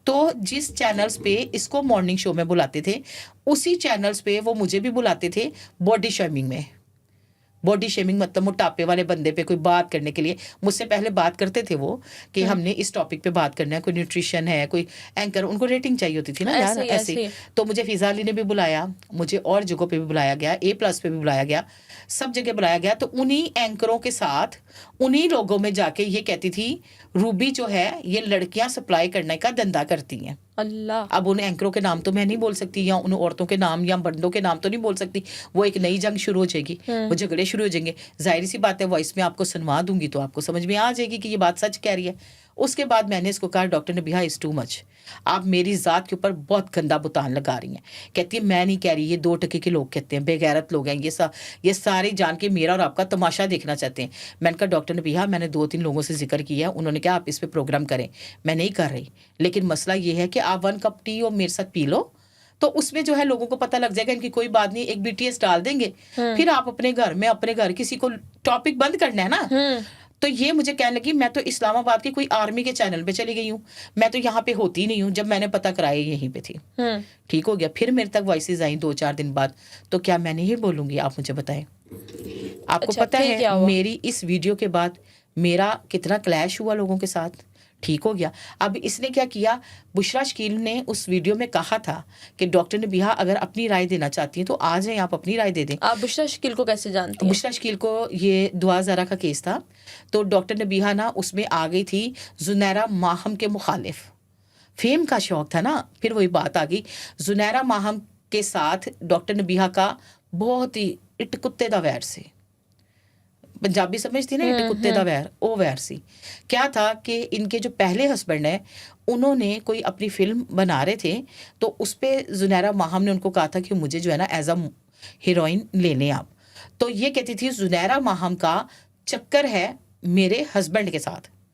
तो जिस चैनल्स पे इसको मॉर्निंग शो में बुलाते थे, उसी चैनल्स पे वो मुझे भी बुलाते थे बॉडी शेमिंग में। बॉडी शेमिंग मतलब मोटापे वाले बंदे पे कोई बात करने के लिए मुझसे पहले बात करते थे वो कि हमने इस टॉपिक पे बात करना है, कोई न्यूट्रिशन है, कोई एंकर, उनको रेटिंग चाहिए होती थी ना यार, ऐसे। तो मुझे फिजा अली ने भी बुलाया, मुझे और जगहों पे भी बुलाया गया, A+ पे भी बुलाया गया, सब जगह बुलाया गया। तो उन्हीं एंकरों के साथ उन्हीं लोगों में जाके ये कहती थी रूबी जो है ये लड़कियां सप्लाई करने का धंधा करती हैं। अल्लाह। अब उन एंकरों के नाम तो मैं नहीं बोल सकती, या उन औरतों के नाम या बंदों के नाम तो नहीं बोल सकती, वो एक नई जंग शुरू हो जाएगी, वो झगड़े शुरू हो जाएंगे। जाहिर सी बात है वॉइस में आपको सुनवा दूंगी तो आपको समझ में आ जाएगी कि ये बात सच कह रही है। उसके बाद मैंने इसको कहा doctor Nabiha is too much, आप मेरी ज़ात के ऊपर बहुत गंदा बुतान लगा रही हैं। कहती है मैं नहीं कह रही, ये 2 टके के लोग कहते हैं, बेगैरत लोग हैं, ये सारे जान के मेरा और आपका तमाशा देखना चाहते हैं। मैंने कहा डॉक्टर नबीहा मैंने 2-3 लोगों से जिक्र किया, उन्होंने कहा आप इस पे प्रोग्राम करें, मैं नहीं कर रही, लेकिन मसला ये है कि आप 1 कप टी और मेरे साथ पी लो, तो उसमें जो है लोगों को पता लग जाएगा इनकी कोई बात नहीं, एक BTS डाल देंगे, फिर आप अपने घर किसी को टॉपिक बंद करना है ना। तो ये मुझे कहने लगी मैं तो इस्लामाबाद की कोई आर्मी के चैनल पे चली गई हूँ, मैं तो यहाँ पे होती नहीं हूँ, जब मैंने पता कराया यहीं पे थी। ठीक हो गया। फिर मेरे तक वॉइसेस आई 2-4 दिन बाद, तो क्या मैं नहीं बोलूंगी? आप मुझे बताएं। आपको पता है मेरी इस वीडियो के बाद मेरा कितना क्लैश हुआ लोगों के साथ। ठीक हो गया। अब इसने क्या किया, बुशरा शकील ने उस वीडियो में कहा था कि डॉक्टर नबीहा अगर अपनी राय देना चाहती हैं तो आ जाएं, आप अपनी राय दे दें। आप बुशरा शकील को कैसे जानती हैं? बुशरा शकील को ये दुआ ज़रा का केस था, तो डॉक्टर नबीहा ना उसमें आ गई थी जुनैरा माहम के मुखालिफ, फेम का शौक था ना। फिर वही बात आ गई, जुनैरा माहम के साथ डॉक्टर नबीहा का बहुत ही इट कुत्ते दा वैर से, पंजाबी समझती ना, इट कुत्ते दा वैर, ओ वैर सी। क्या था कि इनके जो पहले हस्बैंड है उन्होंने कोई अपनी फिल्म बना रहे थे, तो उस पर जुनैरा माहम ने उनको कहा था कि मुझे जो है ना एज अ हीरोइन ले लें आप। तो ये कहती थी जुनैरा माहम का चक्कर है मेरे हस्बैंड के साथ,